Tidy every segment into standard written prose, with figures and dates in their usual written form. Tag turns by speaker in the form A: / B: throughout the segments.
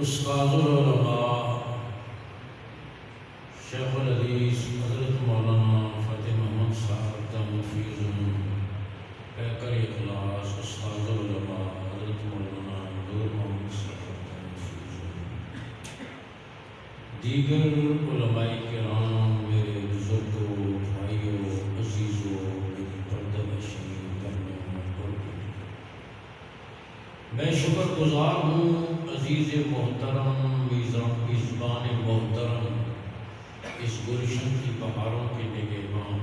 A: استاذ العلماء شیخ الحدیث حضرت مولانا فتح محمد صاحب تمفیض پیکر اخلاص استاذ العلماء حضرت مولانا نور محمد صاحب تمفیض دیگر علماء کرام، میرے بزرگوں، بھائیوں، عزیزوں، میری پردہ نشین کرنے میں شکر گزار ہوں عزیز محترم میزبان محترم اس گلشن کی بہاروں کے نگہباں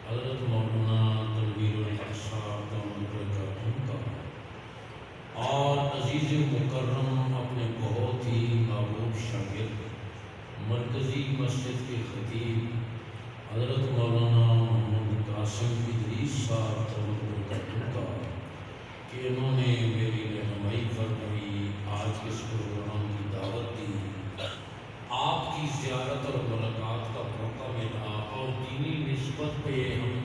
A: حضرت مولانا تنویر الحق صاحب کا اور عزیز مکرم اپنے بہت ہی محبوب شاگرد مرکزی مسجد کے خطیب حضرت مولانا محمد قاسم ادریس صاحب کا کہ انہوں نے میری رہنمائی فرمائی، آج اس پروگرام کی دعوت دی، آپ کی زیارت اور ملاقات کا موقع ملا اور دینی نسبت پہ ہم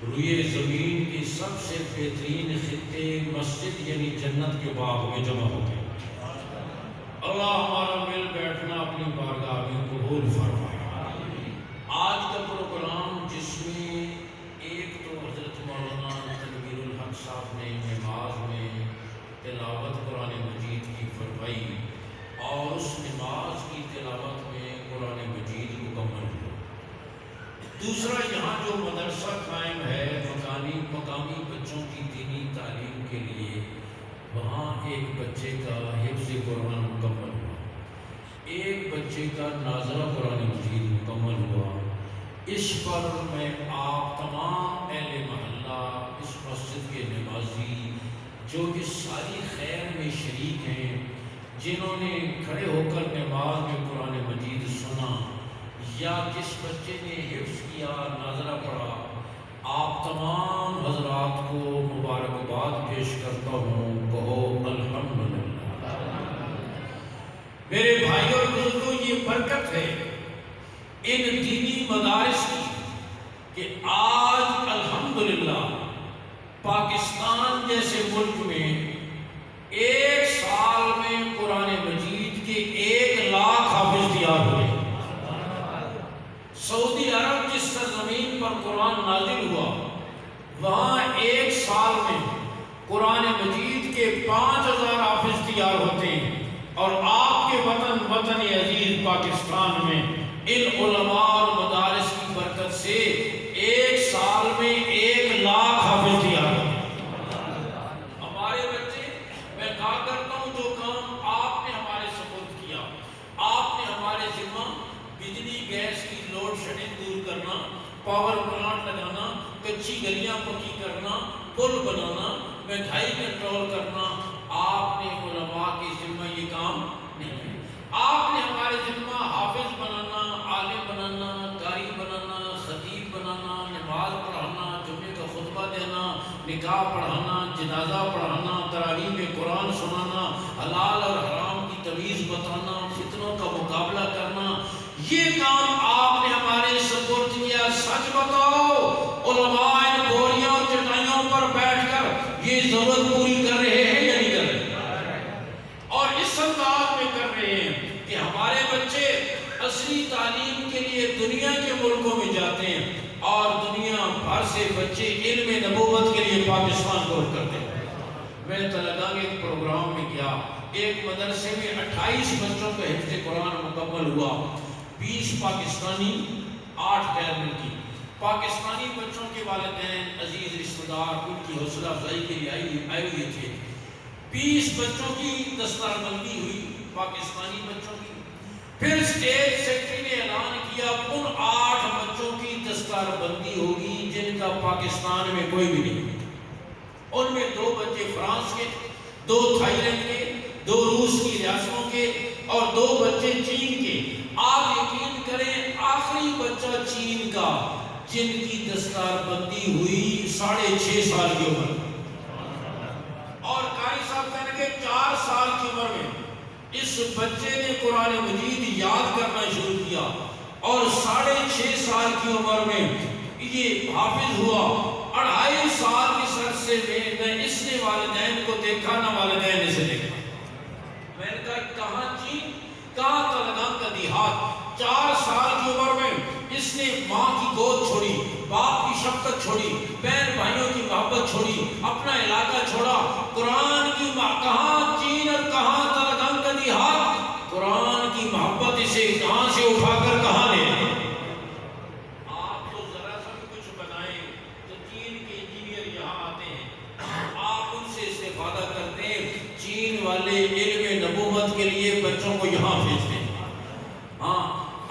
A: روئے زمین کے سب سے بہترین خطے مسجد یعنی جنت کے باغ میں جمع ہو گئے۔ اللہ ہمارا مل بیٹھنا اپنی بارگاہ میں قبول فرمائے۔ آج کا پروگرام جس میں ایک تو حضرت مولانا تنویر الحق صاحب نے نماز میں تلاوت قرآن مجید کی فرمائی اور اس نماز کی تلاوت میں قرآن مجید مکمل ہوا۔ دوسرا یہاں جو مدرسہ قائم ہے مقامی بچوں کی دینی تعلیم کے لیے، وہاں ایک بچے کا حفظ قرآن مکمل ہوا، ایک بچے کا ناظرہ قرآن مجید مکمل ہوا۔ اس پر میں آپ تمام اہل محلہ، اس مسجد کے نمازی جو اس ساری خیر میں شریک ہیں، جنہوں نے کھڑے ہو کر نماز میں قرآن مجید سنا یا جس بچے نے حفظ کیا، ناظرہ پڑھا، آپ تمام حضرات کو مبارکباد پیش کرتا ہوں، کہو الحمدللہ۔ میرے بھائی اور بزرگوں، یہ برکت ہے ان دینی مدارس کی کہ آج الحمدللہ پاکستان جیسے ملک میں ایک سال میں قرآن مجید کے 1,00,000 حافظ تیار ہوئے۔ سعودی عرب جس سرزمین پر قرآن نازل ہوا، وہاں ایک سال میں قرآن مجید کے 5,000 حافظ تیار ہوتے ہیں، اور آپ کے وطن عزیز پاکستان میں ان علماء اور مدارس کی برکت سے ایک سال میں 1,00,000 حافظ تیار ہوتے ہیں۔ ہمارے بچے، میں کہا کرتا ہوں، جو کام آپ نے ہمارے سپرد کیا، آپ نے ہمارے ذمہ بجلی گیس کی لوڈ شیڈنگ دور کرنا، پاور پلانٹ لگانا، کچی گلیاں پکی کرنا، پل بنانا، مہنگائی کنٹرول کرنا، آپ نے علماء کے ذمہ یہ کام نہیں کیا۔ آپ نے ہمارے ذمہ حافظ بنانا، عالم بنانا، قاری بنانا، خطیب بنانا، نماز پڑھانا، جمعے کا خطبہ دینا، نکاح پڑھانا، جنازہ پڑھانا، تراویح میں قرآن سنانا، حلال اور حرام کی تمیز بتانا، فتنوں کا مقابلہ کرنا، یہ کام آپ نے ہمارے سپرد کیا۔ سچ بتاؤ، علماء ان گوریوں اور چٹائیوں پر بیٹھ کر یہ ضرورت پوری کر رہے ہیں یا نہیں کر رہے؟ اور اس انداز میں کر رہے ہیں کہ ہمارے بچے اصلی تعلیم کے لیے دنیا کے ملکوں میں جاتے ہیں، اور دنیا بھر سے بچے علم نبوت کے لیے پاکستان کو رخ کرتے ہیں۔ میں تلنگانہ کے ایک پروگرام میں گیا، ایک مدرسے میں 28 بچوں کا حفظ قرآن مکمل ہوا، 20 پاکستانی، 8 غیر ملکی۔ پاکستانی بچوں کے والدین، عزیز رشتہ دار ان کی حوصلہ افزائی کے لیے آئے ہوئے تھے۔ 20 بچوں کی دستار بندی ہوئی، پاکستانی بچوں کی۔ پھر اسٹیٹ سیکرٹری نے اعلان کیا ان 8 بچوں کی دستار بندی ہوگی جن کا پاکستان میں کوئی بھی نہیں۔ ان میں 2 بچے فرانس کے، 2 تھائی لینڈ کے، 2 روس کی ریاستوں کے، اور 2 بچے چین کے۔ آپ یقین کریں، آخری بچہ چین کا جن کی دستار بندی ہوئی 6.5 سال کی عمر، اور قاری صاحب کہنے کے 4 سال کی عمر میں اس بچے نے قرآن مجید یاد کرنا شروع کیا، اور 6.5 سال کی عمر میں یہ حافظ ہوا۔ 2.5 سال کے عرصے میں نہ اس نے والدین کو دیکھا، نہ والدین اسے دیکھا۔ میں نے کہا کہاں کہاں تلگان کا دیہات 4 سال کی عمر میں اس نے ماں کی گود چھوڑی، باپ کی شفقت چھوڑی، بہن بھائیوں کی محبت چھوڑی، اپنا علاقہ چھوڑا، قرآن کی کہاں چین اور کہاں تلگان کا دیہات، قرآن کی محبت اسے کہاں سے اٹھا کر کہاں لے آئے۔ آپ تو ذرا سا بھی کچھ بنائیں تو چین کے انجینئر یہاں آتے ہیں، آپ ان سے استفادہ کرتے ہیں، چین والے علم نبوت کے لیے بچوں کو یہاں بھیجتے ہیں، ہاں،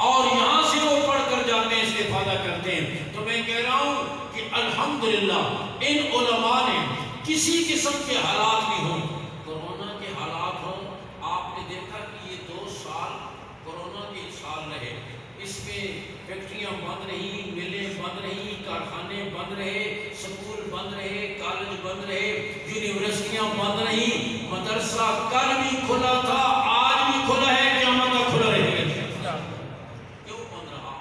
A: اور یہاں سے وہ پڑھ کر جاتے ہیں، استفادہ کرتے ہیں۔ تو میں کہہ رہا ہوں کہ الحمدللہ ان علماء نے کسی قسم کے حالات بھی ہوں، کورونا کے حالات ہوں، آپ نے دیکھا کہ یہ 2 سال کورونا کے سال رہے، اس میں فیکٹریاں بند رہی، ملیں بند رہی، کارخانے بند رہے، سکول بند رہے، کالج بند رہے، یونیورسٹیاں بند رہی، مدرسہ کل بھی کھلا تھا، آج بھی کھلا ہے، قیامت تک کھلا رہے گا۔ کیوں بند رہا؟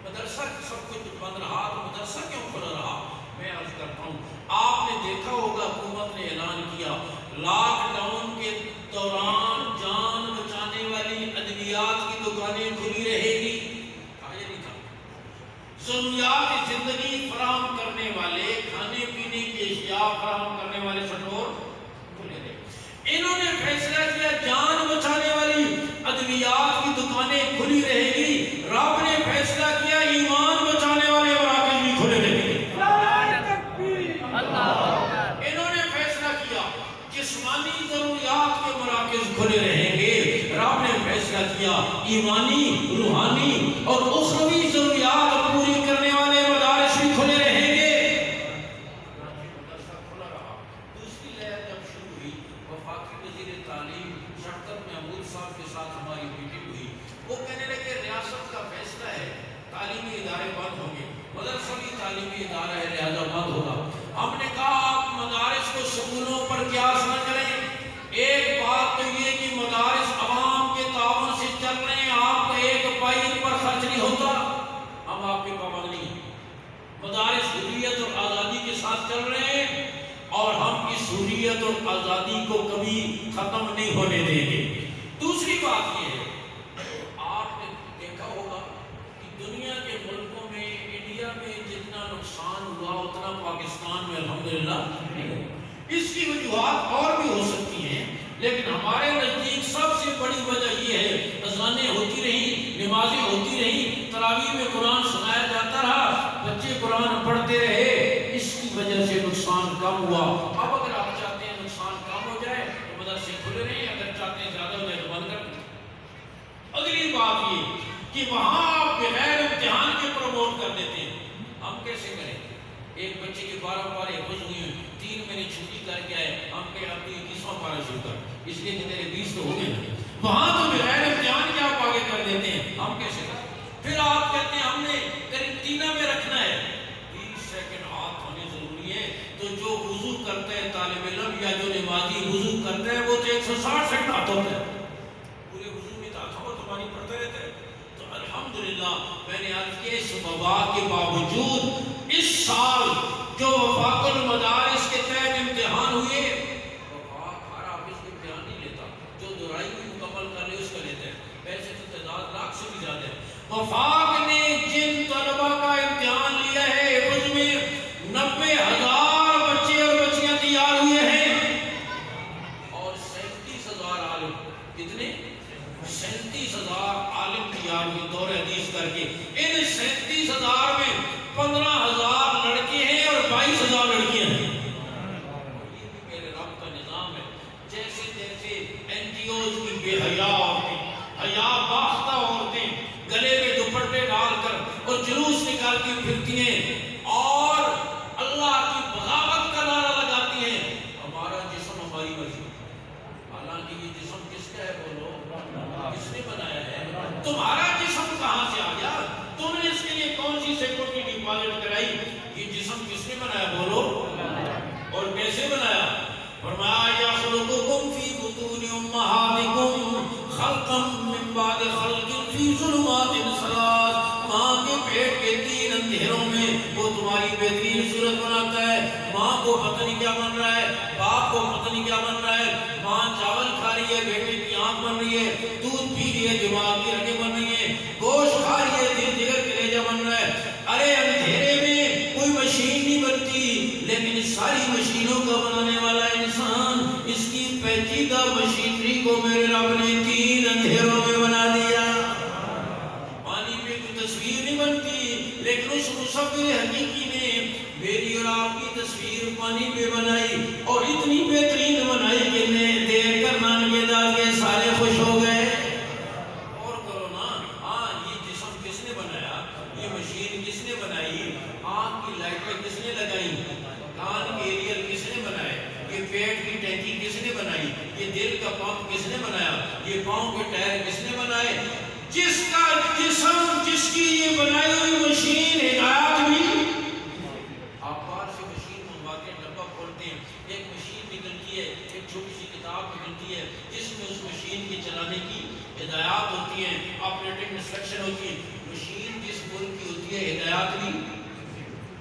A: مدرسہ سب کچھ بند رہا تو مدرسہ کیوں کھلا رہا؟ میں عرض کرتا ہوں، آپ نے دیکھا ہوگا حکومت نے اعلان کیا لاک ڈاؤن کے دوران جان بچانے والی ادویات کی دکانیں کھلی رہے گی، کہا یہ نہیں تھا؟ ضروریات زندگی فراہم کرنے والے، کھانے پینے کی اشیاء فراہم کرنے والے سٹور کھلے رہے۔ انہوں نے فیصلہ کیا جان بچانے والی ادویات کی دکانیں کھلی رہے گی، رب نے فیصلہ کیا ایمان بچانے والے مراکز بھی کھلے رہیں گے۔ انہوں نے فیصلہ کیا جسمانی ضروریات کے مراکز کھلے رہیں گے، رب نے فیصلہ کیا ایمانی، روحانی اور اخروی ضروریات پوری کرنے والے مدارس بھی کھلے رہیں گے۔ مدرسہ کھلا رہا۔ دوسری لہر جب شروع ہوئی، وفاقی وزیر تعلیم شفقت محمود صاحب کے ساتھ ہماری میٹنگ ہوئی، وہ کہنے لگے ریاست کا فیصلہ ہے تعلیمی ادارے بند ہوں گے، مدرسہ بھی تعلیمی ادارہ ہے لہذا بند ہوگا۔ ہم نے کہا آپ مدارس کو سکولوں پر قیاس نہ کریں، ایک بات تو یہ کہ مدارس عوام کے تعاون سے چل رہے ہیں، آپ کا 1 پیسہ ان پر خرچ نہیں ہوتا، ہم آپ کے پابند نہیں ہیں۔ مدارس حریت اور آزادی کے ساتھ چل رہے ہیں اور ہم اس حریت اور آزادی کو کبھی ختم نہیں ہونے دیں گے۔ دوسری بات یہ ہے، آپ نے دیکھا ہوگا کہ دنیا کے ملکوں میں، انڈیا میں جتنا نقصان ہوا اتنا پاکستان میں الحمدللہ نہیں ہوا۔ اس کی وجوہات اور بھی ہو سکتی ہیں، لیکن ہمارے نزدیک سب سے بڑی وجہ یہ ہے اذانیں ہوتی رہیں، نمازیں ہوتی رہیں، تراویح میں قرآن سنایا جاتا رہا، بچے قرآن پڑھتے رہے، اس کی وجہ سے نقصان کم ہوا۔ اب اگر آپ چاہتے ہیں نقصان کم ہو جائے تو مدرسے کھلے رہیں، اگر چاہتے ہیں زیادہ ہو جائے تو بند کر دیں۔ اگلی بات یہ کہ وہاں آپ بغیر امتحان کے پروموٹ کر دیتے ہیں، ہم کیسے کریں؟ ایک بچے کے 12 پارے حفظ ہوئے ہیں، 3 مہینے چھٹی کر کے آئے، ہم کہیں اپنی 21واں پارہ شروع کر، اس لیے کہ تیرے 20 تو ہو گئے نا۔ وہاں تو بغیر امتحان کے آپ آگے کر دیتے ہیں، ہم کیسے کریں؟ پھر آپ کہتے ہیں ہم نے قریب 3 میں رکھنا ہے، 20 سیکنڈ ہاتھ ہونے ضروری ہے، تو جو وضو کرتا ہے طالب علم یا جو نمازی وضو کرتا ہے وہ تو 160 سیکنڈ ہاتھ ہوتا ہے، پورے وضو میں ہاتھوں کو پانی پڑتا رہتا ہے۔ تو الحمدللہ میں نے آج کے اس وبا کے باوجود اس سال جو وفاق المدارس کے تحت امتحان ہوئے، وفاق ہر حافظ کے امتحان نہیں لیتا، جو درائی کو مکمل کر لے اس کا لیتا ہے، ویسے تو تعداد لاکھ سے بھی زیادہ ہے۔ وفاق نے جن طلبہ کا امتحان لیا ہے حفظ میں 90,000 بچے اور بچیاں تیار ہوئے ہیں، اور 37,000 عالم، کتنے؟ 37,000 عالم تیار ہوئے دور حدیث کر کے۔ ان 37,000 میں 15,000 لڑکے ہیں اور 22,000 لڑکیاں ہیں۔ یہ بھی میرے رب کا نظام ہے، جیسے جیسے این جی اوز کی بے حیا عورتیں، حیا باختہ عورتیں گلے میں دوپٹے ڈال کر اور جلوس نکالتی پھرتی ہیں اور اللہ کی بغاوت کا نعرہ لگاتی ہیں، ہمارا جسم ہماری مرضی، حالانکہ یہ جسم کس کا ہے؟ بولو، کس نے بنایا ہے؟ تمہارا جسم کہاں سے آ گیا؟ تم نے اس کے لیے کون سی سیکورٹی ڈپازٹ کرائی؟ یہ جسم کس نے بنایا؟ بولو، اور کیسے بنایا؟ فرمایا یخلقکم فی بطون امہاتکم خلقا من بعد خلق فی ظلمات ثلاث، ماں کے پیٹ کے 3 اندھیروں میں وہ تمہاری بہترین صورت بناتا ہے۔ ماں کو پتہ نہیں کیا بن رہا ہے، باپ کو پتہ نہیں کیا بن رہا ہے، ماں چاول کھا رہی ہے، بیٹے کی آنکھ بن رہی ہے، دودھ پی رہی ہے، پیچیدہ مشینری کو میرے رب نے 3 اندھیروں میں بنا دیا. پانی پہ کوئی تصویر نہیں بنتی، لیکن اس مصور حقیقی نے میری اور آپ کی تصویر پانی پہ بنائی، اور اتنی بہترین بنائی کہ دیر کر نانگے دال کے سارے خوش ہو گئے. اور کرو نا. ہاں، یہ جسم کس نے بنایا؟ یہ مشین کس نے بنائی؟ آنکھ کی لائٹیں کس نے لگائی؟ کان کے ایریل کس نے بنائے؟ یہ پیٹ کی ٹینکی کس نے بنائی؟ یہ دل کا پمپ کس نے بنایا؟ یہ پاؤں کے ٹائر کس نے بنائے؟ جس کا جسم، جس کی یہ بنائی ہوئی مشین ہدایات بھی. آپ باہر سے مشین منگوا کے ڈبہ کھولتے ہیں، ایک مشین نکلتی ہے، ایک چھوٹی سی کتاب نکلتی ہے جس میں اس مشین کے چلانے کی ہدایات ہوتی ہیں، آپریٹنگ انسٹرکشن ہوتی ہے. مشین جس ملک کی ہوتی ہے ہدایات بھی.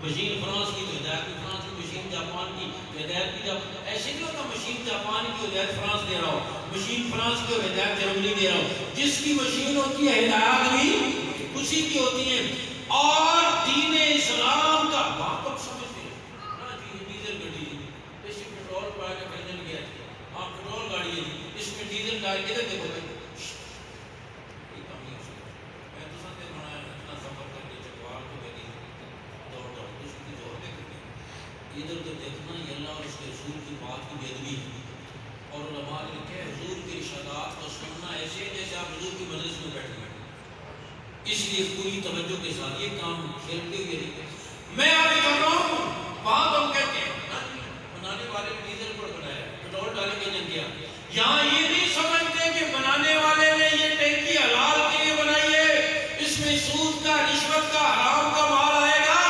A: مشین فرانس کی تو ہدایت بھی فرانس کی، مشین جاپان کی ہدایت بھی جاپان. ایسے نہیں ہوتا مشین جاپان کی ہدایت فرانس دے رہا ہو، مشین فرانس کی ہدایت جرمنی دے رہا ہو. جس کی مشین ہوتی ہے ہدایات بھی اسی کی ہوتی ہیں. اور دین اسلام کا واقف سمجھتے ہیں نا جی. ڈیزل گاڑی اس میں پیٹرول پا کے خریدنے گیا، ہاں پیٹرول گاڑی ہے جی، اس میں ڈیزل ڈال کے دیکھو بھائی ادھر تو دیکھنا یہ اللہ اور اس کے رسول کی بات کی بے ادبی ہے. اور علماء نے لکھا ہے حضور کی ارشادات کو سننا ایسے جیسے آپ حضور کی مجلس میں بیٹھے ہیں. اس لیے پوری توجہ کے ساتھ یہ کام کھیلتے ہوئے نہیں کرتے. میں آپ کر رہا ہوں وہاں تم کہتے ہیں بنانے والے نے ڈیزل پر بنایا، پیٹرول ڈالنے کے لیے کیا. یہاں یہ نہیں سمجھتے کہ بنانے والے نے یہ ٹینکی حلال کے لیے بنائی ہے، اس میں سود کا، رشوت کا، حرام کا مال آئے گا.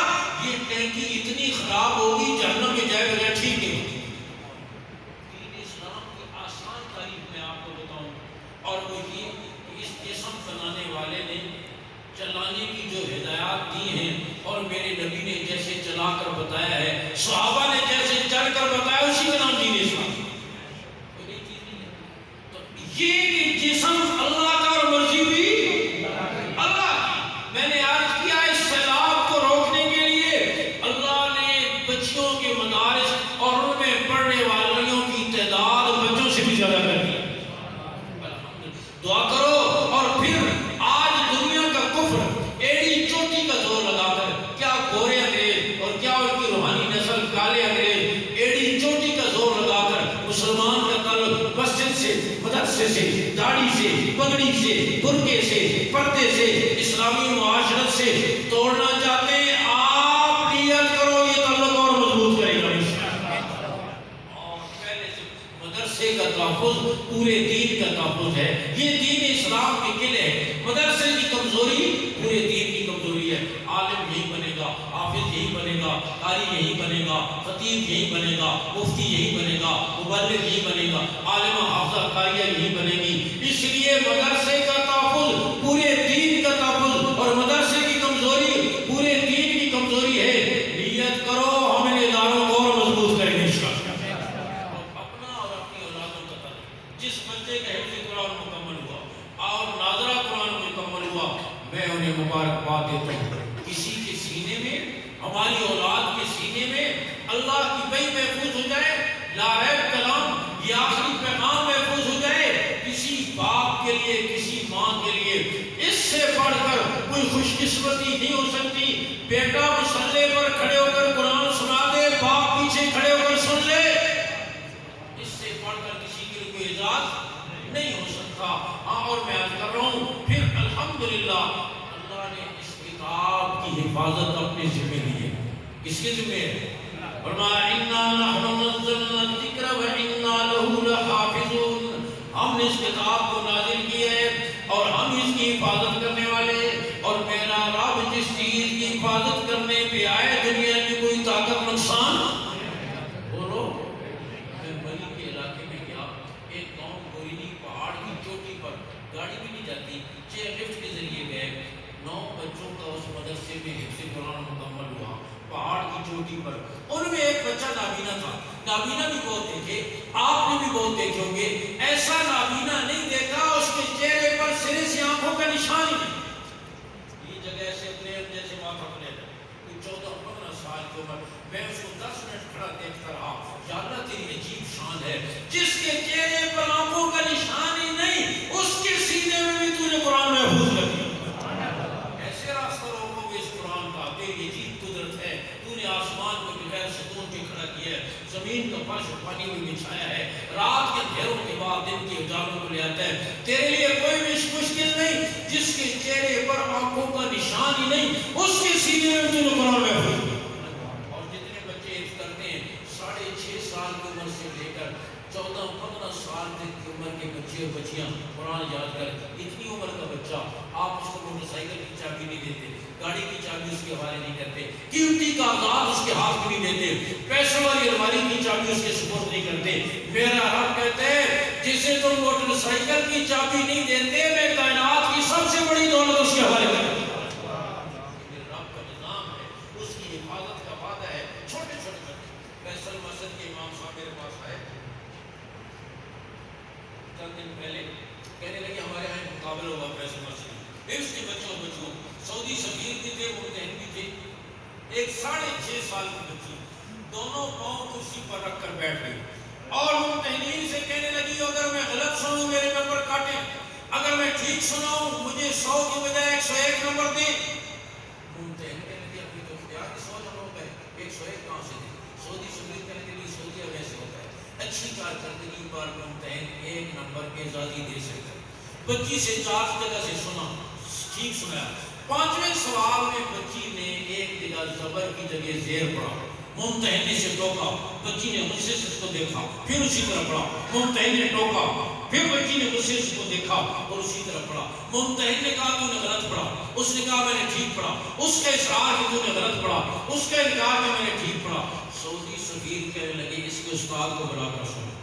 A: یہ ٹینکی اتنی خراب ہوگی جہنم میں جائے بغیر ٹھیک ہے. دین اسلام کی آسان تعریف میں آپ کو بتاؤں، اور وہ یہ کہ اس جسم بنانے والے نے چلانے کی جو ہدایات دی ہیں، اور میرے نبی نے جیسے چلا کر بتایا ہے، صحابہ نے جیسے چل کر بتایا، اسی کا نام دین اسلام. کوئی نئی چیز نہیں ہے. تو یہ جسم اللہ کا اور مرضی بھی اللہ کی. میں نے عرض کیا اس سیلاب کو روکنے کے لیے اللہ نے بچیوں کے مدارس اور ان میں پڑھنے والوں کی تعداد بچوں سے بھی زیادہ کر دی. دعا کرو. اور پھر آج دنیا کا کفر ایڑی چوٹی کا زور لگا کر، کیا گورے انگریز اور کیا ان کی روحانی نسل کالے انگریز، ایڑی چوٹی کا زور لگا کر مسلمان کا تعلق مسجد سے، مدرسے سے، داڑھی سے، پگڑی سے، برقعے سے، پردے سے، اسلامی معاشرت سے توڑنا چاہتے ہیں. آپ نیت کرو یہ تعلق اور مضبوط کرے گا انشاءاللہ. اور پہلے سے مدرسے کا تحفظ پورے دین کا تحفظ ہے. یہ دین اسلام کے قلعے ہے. مدرسے کی کمزوری پورے دین کی کمزوری ہے. عالم یہی بنے گا، حافظ یہی بنے گا، قاری یہی بنے گا، خطیب یہی بنے گا، مفتی یہی بنے گا، مبلغ یہی بنے گا، عالمہ حافظہ قاریہ یہی بنے گی. اس لیے مدرسے کا تحفظ پورے دین کا تحفظ، اور مدرسے کی کمزوری پورے دین کی کمزوری ہے. نیت کرو ہم ان اداروں کو اور مضبوط کریں گے انشاءاللہ. اپنا اور اپنی اولادوں کا تعلق. جس بچے کا حفظ قرآن مکمل ہوا اور ناظرہ قرآن مکمل ہوا، میں انہیں مبارکباد دیتا ہوں. کسی کے سینے میں، ہماری اولاد کے سینے میں اللہ کی وحی محفوظ ہو جائے، لا ریب کلام، یہ آخری پیغام محفوظ ہو جائے. کسی باپ کے لیے، کسی ماں کے لیے اس سے بڑھ کر کوئی خوش قسمتی نہیں ہو سکتی. بیٹا مصلے پر کھڑے ہو کر قرآن سنا دے، باپ پیچھے کھڑے ہو کر سن لے، اس سے بڑھ کر کسی کے لیے کوئی اعزاز نہیں ہو سکتا. ہاں، اور میں عرض کر رہا ہوں پھر الحمدللہ اللہ نے اس کتاب کی حفاظت اپنے ذمہ لی ہے. کس کے ذمہ ہے؟ فرمایا اِنَّا نَحْنُ نَزَّلْنَا الذِّكْرَ وَإِنَّا لَهُ لَحَافِظُونَ. ہم نے اس کتاب کو نازل کی ہے اور ہم اس کی حفاظت کرنے والے. اور میرا رب جس چیز کی حفاظت کرنے پہ آئے دنیا کی کوئی طاقت نقصان. بولو. میں بلی کے علاقے میں گیا، ایک گاؤں گورینی پہاڑ کی چوٹی پر، گاڑی بھی نہیں جاتی، چیئر لفٹ کے ذریعے گئے. 9 بچوں کا اس مدرسے میں حفظ قرآن مکمل ہوا پہاڑ کی چوٹی پر. ان میں ایک بچہ نابینا تھا. نابینا بھی بہت دیکھے، آپ نے بھی بہت دیکھے ہوں گے. ایسا نابینا نہیں دیکھا اس کے چہرے پر سرے سے آنکھوں کا نشان ہی نہیں. یہ جگہ سے اپنے جیسے بات اپنے کوئی 14-15 سال کی عمر، میں اس کو 10 منٹ کھڑا دیکھتا رہا. یا اللہ تیری عجیب شان ہے، جس کے چہرے پر فرش پانی بھی بچھایا ہے، رات کے اندھیروں کے بعد دن کے اجالوں کو لے آتا ہے، تیرے لیے کوئی بھی مشکل نہیں، جس کے چہرے پر آنکھوں کا نشان ہی نہیں اس کے سینے میں تجھے قرآن محفوظ۔ اور جتنے بچے حفظ کرتے ہیں 6.5 سال کی عمر سے لے کر 14-15 سال تک کی عمر کے بچے اور بچیاں قرآن یاد کر، اتنی عمر کا بچہ آپ اس کو موٹر سائیکل کی چابی نہیں دیتے، گاڑی کی چابی اس کے حوالے نہیں کرتے، قیمتی کاغذات اس کے ہاتھ میں نہیں دیتے، پیسوں والی الماری کی چابی اس کے سپرد نہیں کرتے۔ میرا رب کہتے ہیں جسے تم موٹر سائیکل کی چابی نہیں دیتے، میں کائنات کی سب سے بڑی دولت اس کے حوالے کرتا ہوں۔ میرے رب کا نظام ہے، اس کی حفاظت کا وعدہ ہے۔ چھوٹے چھوٹے بچے، فیصل مسجد کے امام صاحب میرے پاس آئے چند دن پہلے، کہنے لگے ہمارے یہاں مقابلہ ہوا فیصل مسجد میں، اس کے بچوں سعودی سفیر بھی تھے، ممتحن بھی تھے، ایک 6.5 سال کی بچی دونوں پاؤں کرسی پر رکھ کر بیٹھ گئی اور ممتحنین سے کہنے لگی اگر میں غلط سنوں میرے نمبر کاٹیں، اگر میں ٹھیک سناؤں مجھے 100 کی بجائے 101 نمبر دیں۔ ممتحن کہنے لگی اپنی تو اختیار کے 100 نمبر پہ 101 کہاں سے دیں؟ سعودی سفیر کہنے لگی سعودی اب ایسے ہوتا ہے، اچھی کارکردگی پر ممتحن 1 نمبر کے اعزازی دے سکتا ہے۔ بچی سے 4 جگہ سے سنا، ٹھیک سنایا، 5ویں سوال میں بچی نے ایک جگہ زبر کی جگہ زیر پڑھا، ممتحن نے سے ٹوکا، بچی نے غصے سے اس کو دیکھا، پھر اسی طرح پڑھا، ممتحن نے ٹوکا، پھر بچی نے غصے سے اس کو دیکھا اور اسی طرح پڑھا۔ ممتحن نے کہا تو نے غلط پڑھا، اس نے کہا میں نے ٹھیک پڑھا، اس کا اصرار کہ تو نے غلط پڑھا، اس کا انکار کہ میں نے ٹھیک پڑھا۔ سعودی سفیر کہنے لگے اس کے استاد کو بلا کر سنو۔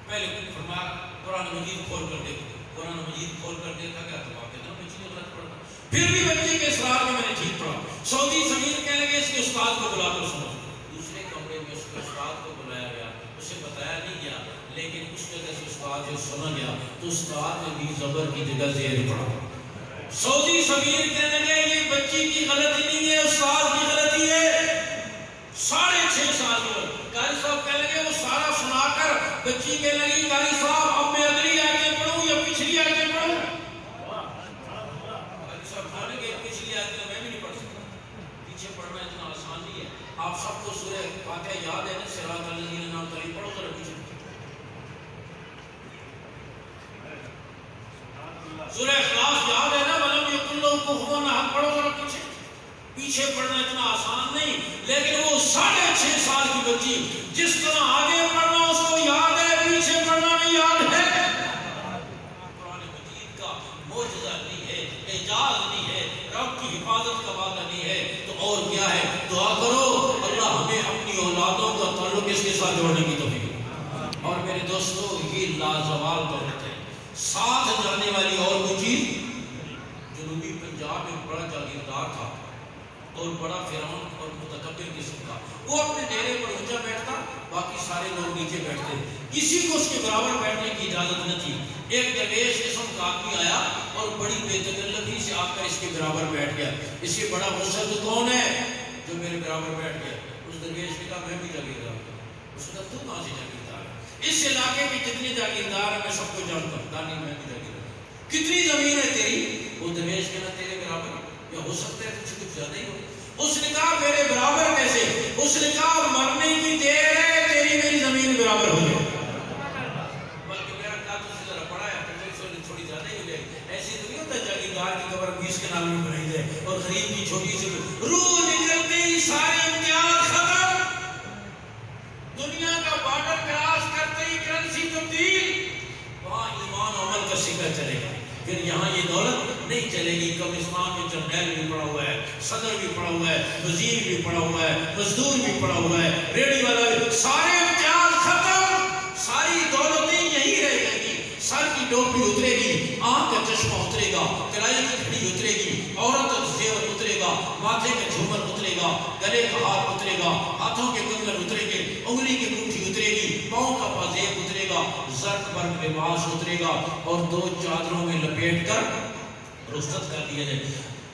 A: پہلے فرمایا قرآن مجید کھول کر دیکھو، قرآن مجید کھول کر دیکھا گیا تو واقعہ تھا بچی نے غلط پڑھا، پھر بھی بچے کے اصرار میں نے ٹھیک پڑھا۔ سعودی سفیر کہنے لگے اس کے استاد کو بلا کر سنو۔ دوسرے کمرے میں اس کے استاد کو بلایا گیا، اسے بتایا نہیں گیا، لیکن اس جگہ سے استاد جو سنا گیا تو استاد نے بھی زبر کی جگہ زیر پڑھا۔ سعودی سفیر کہنے لگے یہ بچی کی غلطی نہیں ہے، استاد کی غلطی ہے۔ 6.5 سال کی عمر، قاری صاحب کہنے لگے وہ سارا سنا کر بچی کہنے لگی قاری صاحب اب میں اگلی آیتیں پڑھوں یا پچھلی آیتیں پڑھوں؟ قاری صاحب کہنے لگے پچھلی آیتیں میں بھی نہیں پڑھ سکتا، پیچھے پڑھنا اتنا آسان نہیں ہے۔ آپ سب کو سورہ فاتحہ یاد ہے نا، صراط الذین انعمت علیہم، پڑھو ذرا پیچھے۔ سورہ اخلاص یاد ہے نا، وَلَمْ يَكُنْ لَهُ كُفُوًا أَحَدٌ، پڑھو ذرا پیچھے۔ پیچھے پڑھنا اتنا آسان نہیں، لیکن وہ 6.5 سال کی بچی جس طرح آگے پڑھنا اس کو یاد ہے، پیچھے پڑھنا نہیں یاد ہے۔ قرآن مجید کا معجزہ نہیں ہے، اعجاز نہیں ہے، رب کی حفاظت کا وعدہ نہیں ہے تو اور کیا ہے؟ دعا کرو اللہ ہمیں اپنی اولادوں کا تعلق اس کے ساتھ جوڑنے کی توفیق۔ اور میرے دوستو یہ لازوال دولت ہے، ساتھ جانے والی اور کوئی چیز۔ جنوبی پنجاب میں بڑا جاگیردار تھا اور بڑا فرعون اور متکبر قسم کا، وہ اپنے ڈیرے پر اونچا بیٹھتا، باقی سارے لوگ نیچے بیٹھتے، کسی کو اس کے برابر بیٹھنے کی اجازت نہ تھی۔ ایک درویش قسم کا آدمی آیا اور بڑی بے تکلفی سے آ کر اس کے برابر بیٹھ گیا۔ اس سے بڑا مشرف کون ہے جو میرے برابر بیٹھ گیا؟ اس درویش نے کہا میں بھی جاگیردار ہوں۔ اس نے کہا تو کہاں سے جاگیردار ہے؟ اس علاقے کے جتنے جاگیردار ہیں میں سب کو جانتا ہوں، کہا نہیں میں بھی جاگیردار ہوں۔ کتنی زمین ہے تیری؟ وہ درویش کہنا تیرے برابر، یا ہو سکتا ہے کچھ زیادہ ہی ہو۔ اس نے کہا میرے برابر کیسے؟ اس نے کہا مرنے کی دیر ہے تیری میری زمین برابر ہو جائے، بلکہ میرا کہا تو سے ذرا پڑا ہے تھوڑی زیادہ ہی ہو جائے۔ ایسی تو نہیں ہوتا جاگیردار کی قبر 20 کے نام میں بنائی جائے اور غریب کی چھوٹی سی روح نکلتے ہی سارے امتیاز ختم، دنیا کا بارڈر کراس کرتے ہی کرنسی تبدیل، وہاں ایمان و عمل کا سکہ چلے گا۔ پھر یہاں یہ دولت نہیں چلے گی۔ کم اسلام میں جرنیل بھی پڑا ہوا ہے، صدر بھی پڑا ہوا ہے، وزیر بھی پڑا ہوا ہے، مزدور بھی پڑا ہوا ہے، ریڑھی والا بھی، سارے امتیاز ختم، ساری دولتیں یہی رہ گی۔ سر کی ٹوپی اترے گی، آنکھ کا چشمہ اترے گا، کلائی کی گھڑی اترے گی، عورت کا زیور اترے گا، ماتھے کا جھومر اترے گا، گلے کا ہار اترے گا، ہاتھوں کے کنگن اترے گے، انگلی کی انگوٹھی اترے گی، پاؤں کا پازیب اترے گا، زرق برق لباس اترے گا اور 2 چادروں میں لپیٹ کر رخصت کر دیا جائے۔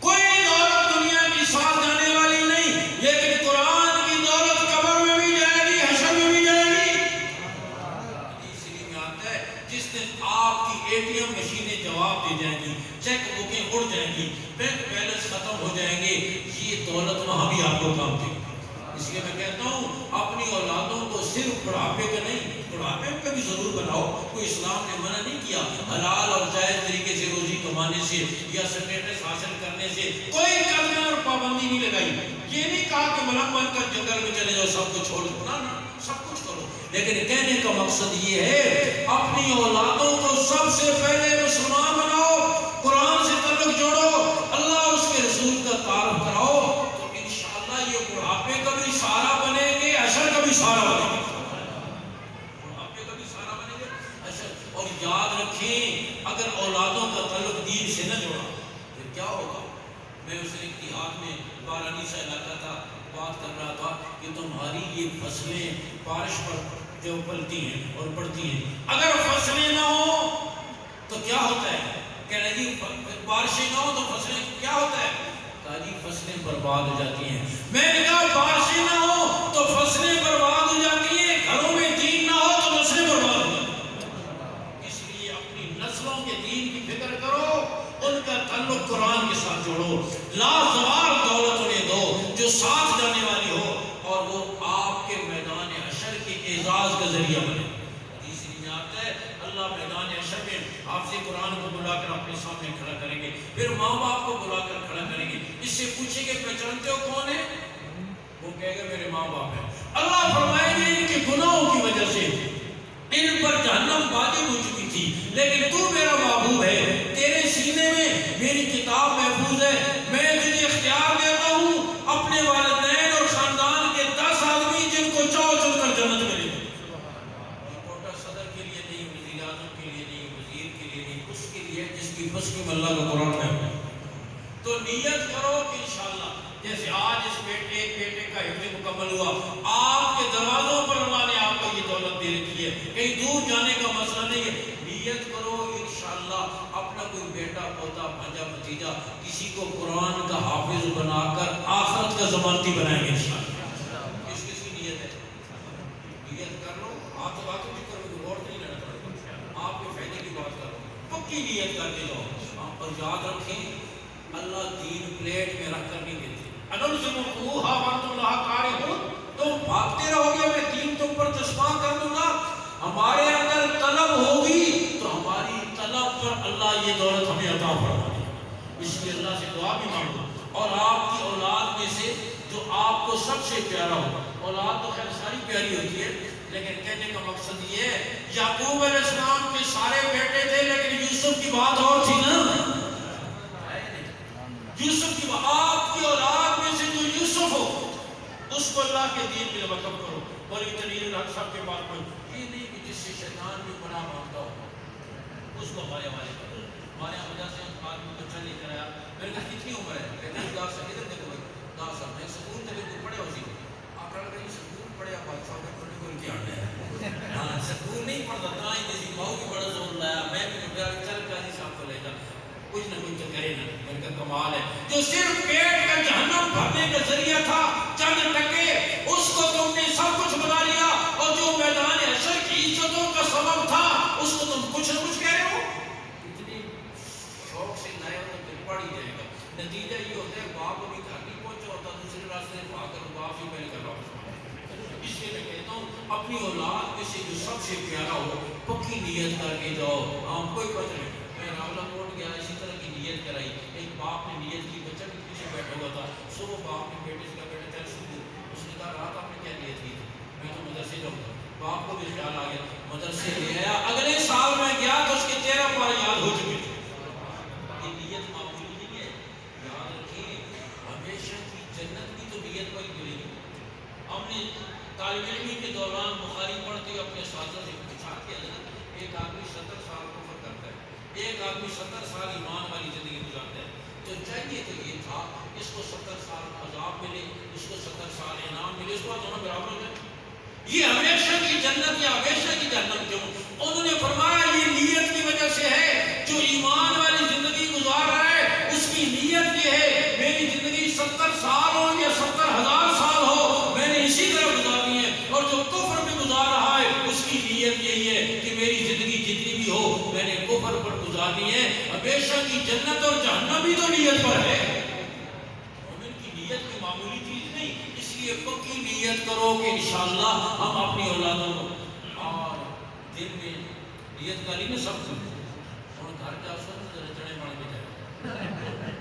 A: کوئی دولت دنیا کی ساتھ جانے والی نہیں، لیکن قرآن کی دولت قبر میں بھی جائے گی، حشر میں بھی جائے گی۔ حدیث شریف میں آتا ہے جس دن آپ کی ATM مشینیں جواب دے جائیں گی، چیک بکیں اڑ جائیں گی، بینک بیلنس ختم ہو جائیں گے، یہ دولت وہاں بھی آپ کو کام دے گی۔ اس لیے میں کہتا ہوں اپنی اولادوں کو بڑھاپے کا نہیں، بڑھاپے کا بھی ضرور بناؤ، کوئی اسلام نے منع نہیں کیا حلال اور جائز طریقے سے روزی کمانے سے یا سٹیٹس حاصل کرنے سے کوئی قدر اور پابندی نہیں لگائی. یہ نہیں کہا کہ ملنگ بن کر جنگل میں چلے جاؤ سب کچھ چھوڑ دو، نہ سب کچھ کرو، لیکن کہنے کا مقصد یہ ہے اپنی اولادوں کو سب سے پہلے مسلمان بناؤ، قرآن سے تعلق جوڑو، اللہ اور اس کے رسول کا تعارف کراؤ، تو انشاءاللہ یہ بڑھاپے کا بھی سہارا بنیں گے، عشر کا بھی سہارا بنیں گے، بڑھاپے کا بھی سہارا بنیں گے عشر. اور یاد رکھیں اگر اولادوں کا تعلق دین سے نہ جوڑا پھر کیا ہوگا. میں اس ایک دیہات میں بارانی سا علاقہ تھا، بات کر رہا تھا کہ تمہاری یہ فصلیں بارش پر جو پلتی ہیں اور پڑتی ہیں، اگر فصلیں نہ ہوں تو کیا ہوتا ہے؟ کہنا جی بارشیں نہ ہوں تو فصلیں کیا ہوتا ہے؟ کہا جی فصلیں برباد ہو جاتی ہیں. میں نے کہا بارشیں نہ ہوں تو فصلیں برباد ہو جاتی ہیں، گھروں میں دین نہ ہو تو نسلیں برباد ہو جاتی ہیں. اس لیے اپنی نسلوں کے دین کی فکر کرو، ان کا تعلق قرآن کے ساتھ جوڑو، لازوال دولت انہیں دو جو ساتھ جانے والی ہو اور وہ آپ کے میدان حشر کے اعزاز کا ذریعہ بنے. تیسری بات ہے اللہ میدان حشر میں حافظ قرآن کو بلا کر اپنے سامنے کھڑا کریں گے، پھر ماں باپ کو بلا کر کھڑا کریں گے، اس سے پوچھیں گے پہچانتے ہو کون ہے؟ وہ کہے گا میرے ماں باپ ہیں. اللہ فرمائیں گے ان کے گناہوں کی وجہ سے ان پر جہنم واجب ہو چکی تھی، لیکن تو میرا محبوب ہے، تیرے سینے میں میری کتاب محفوظ ہے، میں تجھے اختیار دیتا ہوں اپنے والدین اور خاندان کے 10 آدمی جن کو چاہو چن کر جنت میں لے جاؤ. کوٹا صدر کے لیے نہیں، وزیر اعظم کے لیے نہیں، وزیر کے لیے نہیں، اس کے لیے جس کی بس میں اللہ کا قرآن ہے. تو نیت کرو کہ انشاءاللہ جیسے آج اس ایک بیٹے کا حفظ مکمل ہوا، آپ کے دروازوں پر اللہ نے آپ کو یہ دولت دے رکھی ہے، کہیں دور جانے کا مسئلہ نہیں ہے. نیت کرو انشاءاللہ اپنا کوئی بیٹا پوتا بھانجا بھتیجا کسی کو قرآن کا حافظ بنا کر آخرت کا ضمانتی بنائیں گے انشاءاللہ. کس کی نیت ہے؟ نیت کر لو، آپ تو باتوں بھی کرو، غور نہیں لینا پڑے، آپ کے فائدے کی بات کرو، پکی نیت کر کے جاؤ. اور یاد رکھیں اللہ دین پلیٹ میں رکھ کر نہیں دیتے. تم بھاگتے رہو گے میں دین تم پر چشمہ کر دوں گا. ہمارے اندر طلب ہوگی تو ہماری طلب پر اللہ یہ دولت ہمیں عطا فرما دے. اس لیے اللہ سے دعا بھی مانگو اور آپ کی اولاد میں سے جو آپ کو سب سے پیارا ہو. اولاد تو خیر ساری پیاری ہوتی ہے، لیکن کہنے کا مقصد یہ ہے یعقوب علیہ السلام کے سارے بیٹے تھے لیکن یوسف کی بات اور تھی نا. یوسف کی آپ کی اولاد میں سے جو یوسف ہو اس کو اللہ کے دین میں وقف کرو. بڑی تنیر الحق صاحب کے بات میں یہ نہیں کہ جس سے شیطان بھی پناہ مانگتا ہو اس کو ہمارے کرو. ہمارے یہاں وجہ سے آدمی بچہ لے کر آیا، میرے کہا کتنی عمر ہے؟ کہتے ہیں 10 سال. ادھر دیکھو بھائی 10 سال میں سکول تک کو پڑھے ہو سی آپ کہیں سکول پڑھے آپ بادشاہ کے پڑھنے کو امتحان ہے. ہاں سکول نہیں پڑھتا تھا جیسی ماؤ کی بڑا زور لایا، میں بھی چل قاضی صاحب کو لے جا کچھ نہ کچھ کرے نا. ان کا کمال ہے جو صرف پیٹ کا جہنم بھرنے کا ذریعہ تھا چند ٹکے اس کو تم نے سب کچھ بنا لیا، اور جو میدان حشر کی عزتوں کا سبب تھا اس کو تم کچھ نہ کچھ کہہ رہے ہو. اتنی شوق سے لائے ہو تو پھر پڑ ہی جائے گا. نتیجہ یہ ہوتا ہے باپ ابھی گھر نہیں پہنچا ہوتا، دوسرے راستے سے بھاگ کر باپ ہی پہلے کر رہا ہوں. اس لیے میں کہتا ہوں اپنی اولاد میں سے جو سب سے پیارا ہو پکی نیت کر کے جاؤ. ہاں کوئی بات نہیں. میں راولہ کوٹ گیا اسی طرح کی نیت کرائی. ایک باپ نے نیت کی، بچہ بھی پیچھے بیٹھا ہوا تھا. صبح باپ نے بیٹے سے کہا بیٹا چل شروع. اس نے کہا رات آپ نے کیا نیت کی؟ میں تو مدرسے جاؤں گا. باپ کو بھی خیال آ گیا، مدرسے لے آیا. اگلے سال میں گیا تو اس کے 13 پارے یاد ہو چکے تھے. یہ نیت معمولی نہیں ہے. یاد رکھیے ہمیشہ کی جنت کی تو نیت وہی ملے گی. ہم نے طالب علمی کے دوران بخاری پڑھتے ہوئے اپنے اساتذہ سے پوچھا کہ ایک آدمی 70 سال کفر کرتا ہے، ایک آدمی 70 سال ایمان والی زندگی گزارتا ہے، تو چاہیے تو یہ تھا اس کو 70 سال عذاب ملے، اس کو 70 سال انعام ملے، اس کو دونوں برابر ہو جائے. یہ ہمیشہ کی جنت یا ہمیشہ کی جہنم کیوں؟ انہوں نے فرمایا یہ نیت کی وجہ سے ہے. جو ایمان والی زندگی گزار رہا ہے اس کی نیت یہ ہے میری زندگی 70 سال ہو یا 70,000 سال ہو میں نے اسی طرح گزارنی ہے. اور جو کفر میں گزار رہا ہے اس کی نیت یہی ہے کہ میری زندگی جتنی بھی ہو میں نے کفر پر گزارنی ہے. ہمیشہ کی جنت اور جہنم بھی تو نیت پر ہے. مومن کی نیت کوئی معمولی چیز نہیں. اس لیے پکی نیت کرو کرو کہ انشاءاللہ ہم اپنی اولادوں کو اور دل میں نیت کری میں سب کچھ اور گھر کا افسر رچنے پڑ کے جائے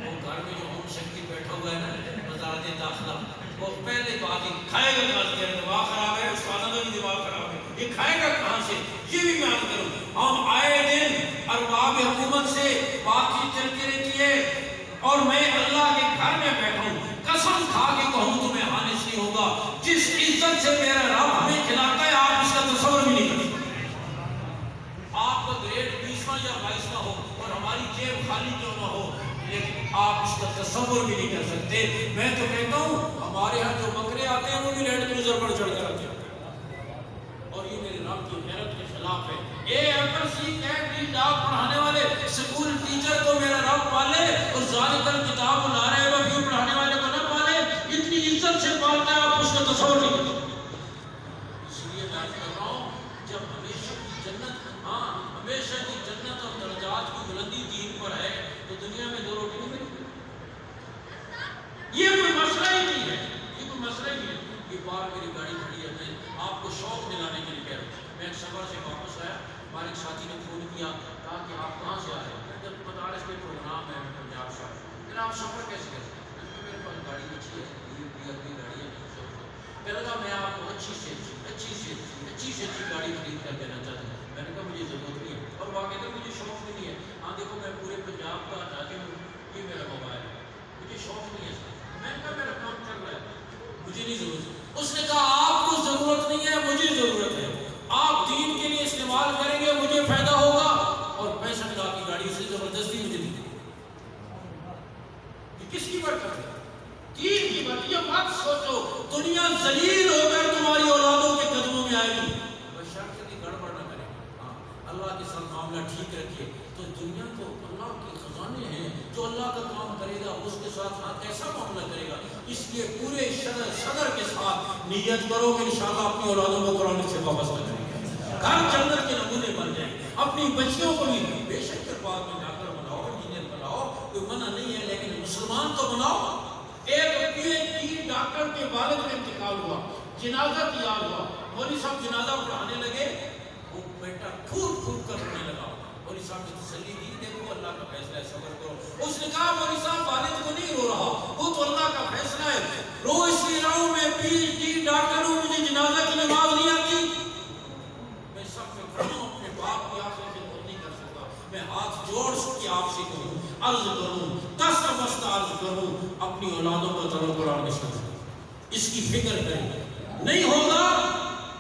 A: وہ گھر میں جو ہوم سیکٹری بیٹھا ہوا ہے نا وزارت داخلہ وہ پہلے بات ہی کھائے گا کہاں سے؟ دماغ خراب ہے، استادوں کا بھی دماغ خراب ہے، یہ کھائے گا کہاں سے؟ یہ بھی میں عرض کروں ہم آئے دن ارباب حکومت سے بات چیت چلتی رہتی ہے اور میں اللہ کے گھر میں بیٹھا ہوں قسم کھا کے کہوں تمہیں حانس نہیں ہوگا جس عزت سے میرا رب ہمیں کھلاتا ہے آپ اس کا تصور بھی نہیں کر سکتے۔ آپ کا گریڈ 20واں یا 22واں ہو اور ہماری جیب خالی کیوں نہ ہو لیکن آپ اس کا تصور بھی نہیں کر سکتے۔ میں تو کہتا ہوں ہمارے ہاں جو بکرے آتے ہیں وہ بھی لینڈ کروزر پر چڑھ کر آتے ہیں اور یہ میرے رب کی غیرت کے خلاف ہے۔ اے اکبر سی کیٹ ڈی ڈاک پڑھانے والے سکول ٹیچر کو میرا رب پالے اور ذالک الکتاب لا رہے وفیو پڑھانے والے کو نہ پالے، اتنی عزت سے پالتا ہے آپ اس کا تصور نہیں کر سکتے۔ اس لیے میں کہہ رہا ہوں جب ہمیشہ کی جنت ہمیشہ کی جنت اور درجات کی بلندی دین پر ہے تو دنیا میں دو روٹی نہیں ملتی۔ یہ کوئی مسئلہ ہی نہیں ہے، یہ کوئی مسئلہ ہی نہیں ہے۔ یہ بار میری گاڑی کھڑی ہے، میں آپ کو شوق دلانے کے لیے کہہ رہا ہوں۔ میں ایک سفر سے واپس آیا، ہمارے ایک ساتھی نے فون کیا، کہا کہ آپ کہاں سے آ رہے ہیں؟ جب مدارس کے پروگرام ہے میں پنجاب سے پھر آپ سفر کیسے کر سکتے ہیں؟ میرے پاس گاڑی اچھی ہے، اپنی گاڑی ہے، کہنے لگا میں آپ کو اچھی سے اچھی گاڑی خرید کر دینا چاہتا ہوں۔ میں نے کہا مجھے ضرورت نہیں ہے اور واقعی میں مجھے شوق بھی نہیں ہے۔ ہاں دیکھو میں پورے پنجاب کا جاتے ہوں، یہ میرا موبائل ہے، مجھے شوق نہیں ہے۔ میں نے کہا میرا کام چل رہا ہے، مجھے نہیں ضرورت۔ اس نے کہا آپ کو ضرورت نہیں ہے، مجھے ضرورت ہے، آپ دین کے لیے استعمال کریں گے مجھے فائدہ ہوگا اور 65 لاکھ کی گاڑی سے زبردستی مجھے دی۔ یہ کس کی برکت ہے؟ دین کی برکت۔ یہ مت سوچو دنیا ذلیل ہو کر تمہاری اولادوں کے قدموں میں آئے گی، بشرط کہ گڑبڑ نہ کرے۔ اللہ کے ساتھ معاملہ ٹھیک رکھیے تو دنیا تو اللہ کے خزانے ہیں، جو اللہ کا کام کرے گا اس کے ساتھ ایسا معاملہ کرے گا۔ اس لیے پورے صدر کے ساتھ نیت کرو کہ انشاءاللہ اپنی اولادوں کو قرآن سے وابستہ کریں گے، گھر جنت کے نمونے بن جائیں گے۔ اپنی بچیوں کو بھی بے شک بعد میں ڈاکٹر بناؤ، انجینئر بناؤ، کوئی منع نہیں ہے، لیکن مسلمان تو بناؤ۔ ایک PhD ڈاکٹر کے والد میں انتقال ہوا، جنازہ تیار ہوا، مولوی صاحب جنازہ پڑھانے لگے، وہ بیٹا پھول پھول کر رونے لگا۔ مولوی صاحب نے تسلی دی، دیکھو اللہ کا فیصلہ ہے، صبر کرو۔ اس نے کہا مولوی صاحب والد کو نہیں رو رہا، وہ تو اللہ کا فیصلہ ہے، رو اس لیے رہا ہوں میں PhD ڈاکٹر ہوں، مجھے جنازہ کی نماز نہیں آتی۔ میں سب میں کھڑا ہوں، اپنے باپ کی آنکھوں سے دور نہیں کر سکتا، میں ہاتھ جوڑ کے آپ سے کہوں، عرض کروں، دست بست عرض کروں، اپنی اولادوں کو ضرور قرآن نشر اس کی فکر کریں۔ نہیں ہوگا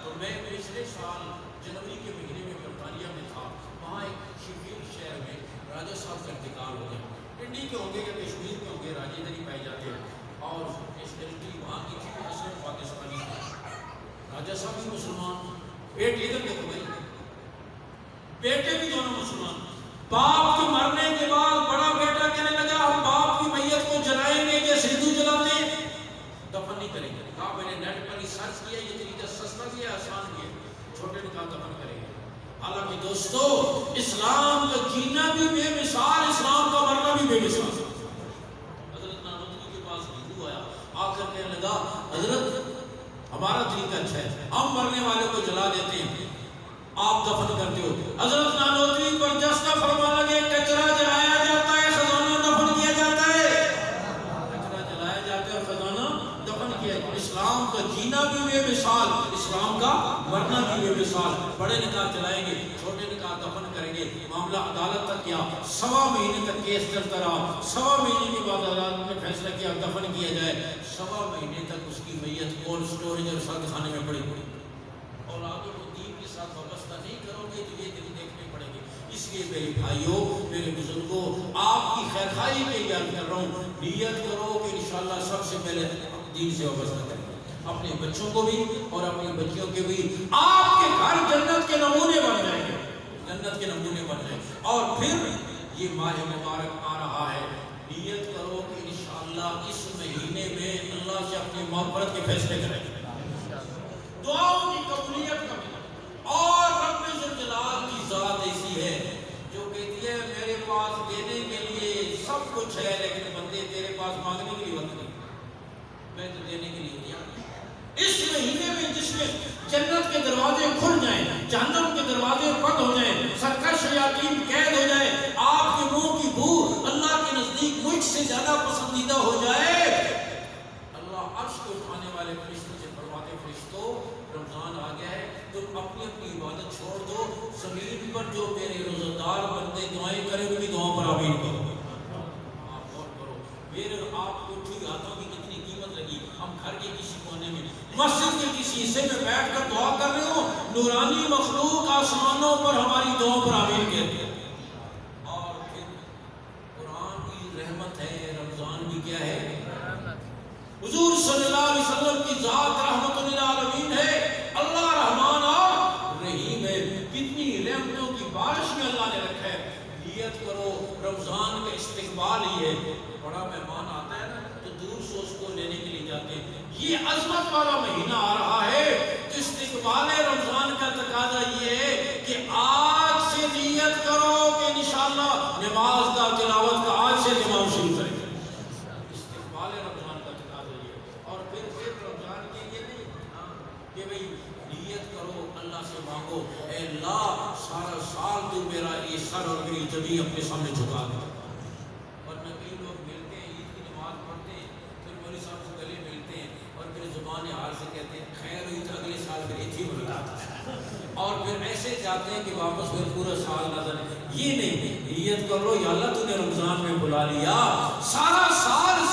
A: تو میں پچھلے سال جنوری کے مہینے میں برطانیہ میں تھا، وہاں ایک شیفیلڈ شہر میں راجہ صاحب کا انتقال ہو گیا۔ انڈی کے ہوں گے یا کشمیر کے ہوں گے، راجے ادھر ہی پائے جاتے ہیں اور اسپیشلی وہاں کی تھی اصل پاکستانی تھی۔ راجہ صاحب بھی مسلمان، بیٹے ادھر کے بھائی بیٹے بھی دونوں مسلمان۔ باپ کے مرنے کے بعد بڑا بیٹا کہنے لگا ہم باپ کی میت کو جلائیں گے جیسے ہندو جلاتے ہیں، دفن نہیں کریں گے۔ کہا میں نے نیٹ پر ریسرچ کیا، یہ طریقہ سستا بھی ہے، آسان بھی ہے، چھوٹے نے کہا دفن کریں گے۔ حالانکہ دوستو اسلام کا جینا بھی بے مثال، اسلام کا مرنا بھی بے مثال۔ حضرت نانوتری کے پاس ہندو آیا، آ کر کہنے لگا حضرت ہمارا طریقہ اچھا ہے، ہم مرنے والے کو جلا دیتے ہیں، آپ دفن کرتے ہو۔ حضرت نانوتری پر جس کا فرمان لگے کچرا جلایا جاتا ہے، خزانہ دفن کیا جاتا ہے، کچرا جلایا جاتا ہے اور خزانہ دفن کیا جاتا ہے۔ اسلام کا جینا بھی بے مثال، اسلام کا مرنا بھی بے مثال۔ بڑے نے کہا جلائیں گے، چھوٹے نے کہا دفن کریں گے۔ معاملہ عدالت تک گیا، 1.25 مہینے تک کیس چلتا رہا، 1.25 مہینے کے بعد عدالت نے فیصلہ کیا دفن کیا جائے۔ 1.25 مہینے تک اس کی میت کولڈ اسٹوریج اور سرد خانے میں پڑی پڑی۔ اولادوں کو دین کے ساتھ وابستہ نہیں کرو گے تو یہ دن دیکھنے پڑیں گے۔ اس لیے میرے بھائیوں، میرے بزرگوں، آپ کی خیر خواہی کے لیے کر رہا ہوں، نیت کرو کہ انشاءاللہ سب سے پہلے دین سے وابستہ کریں، اپنے بچوں کو بھی اور اپنی بچیوں کے بھی۔ آپ کے گھر جنت کے نمونے بن جائیں گے، جنت کے نمونے بن جائیں گے۔ اور پھر یہ ماہ مبارک آ رہا ہے، نیت کرو کہ انشاءاللہ اس مہینے میں اللہ سے اپنی مغفرت کے فیصلے کریں گے، دعاؤں کی قبولیت کا مطلب۔ اور رب ذوالجلال کی ذات ایسی ہے جو کہتی ہے میرے پاس دینے کے لیے سب کچھ ہے لیکن بندے تیرے پاس مانگنے کے لیے وقت نہیں، میں تو دینے کے لیے دیا۔ اس مہینے میں میں جنت کے دروازے کھل جائیں، جہنم کے دروازے بند ہو جائیں، سرکش شیاطین قید ہو جائے، آپ کے منہ کی بو اللہ کے نزدیک مجھ سے زیادہ پسندیدہ ہو جائے، اللہ عرش کو اٹھانے والے فرشتوں سے فرماتے فرشتوں رمضان آ گیا ہے، تم اپنی اپنی عبادت چھوڑ دو، زمین پر جو میرے روزہ دار بندے دعائیں کریں ان کی دعاؤں پر آمین کرو۔ آپ غور کرو، میرے آپ کو ٹھیک ہاتھوں کی کتنی قیمت لگی، ہم گھر کے کسی کونے میں مسجد کے کسی حصے میں بیٹھ کر دعا کر رہے ہو، نورانی مخلوق آسمانوں پر ہماری دعاؤں پر آمین کہتے ہیں۔ اور پھر قرآن کی رحمت ہے، رمضان بھی کیا ہے؟ حضور صلی اللہ علیہ وسلم کی ذات رحمت للعالمین ہے، اللہ رحمان اور رحیم ہے، کتنی رحمتوں کی بارش میں اللہ نے رکھا ہے۔ نیت کرو رمضان کا استقبال ہی ہے، بڑا مہمان آتا ہے نا تو دور سے اس کو لینے کے لیے جاتے ہیں، یہ عظمت والا مہینہ آ رہا ہے تو استقبال رمضان کا تقاضا یہ ہے کہ آج سے نیت کرو کہ انشاءاللہ نماز کا تلاوت کا آج سے تمام شروع کریں گے، استقبال رمضان کا تقاضا یہ ہے۔ اور پھر رمضان کے لیے نہیں کہ بھئی نیت کرو، اللہ سے مانگو اے اللہ سارا سال تو میرا یہ سر اور میری جبین اپنے سامنے جھکا دے، اور نبی لوگ ملتے ہیں عید کی نماز پڑھتے ہیں پھر مولوی صاحب سے گلے ملتے ہیں اور پھر زبان حال سے کہتے ہیں خیر ہوئی تو اگلے سال پھر ایتھی ملاقات ہے، اور پھر ایسے جاتے ہیں کہ واپس پھر پورا سال نظر یہ نہیں، نیت کر لو یا اللہ تو نے رمضان میں بلا لیا، سارا سال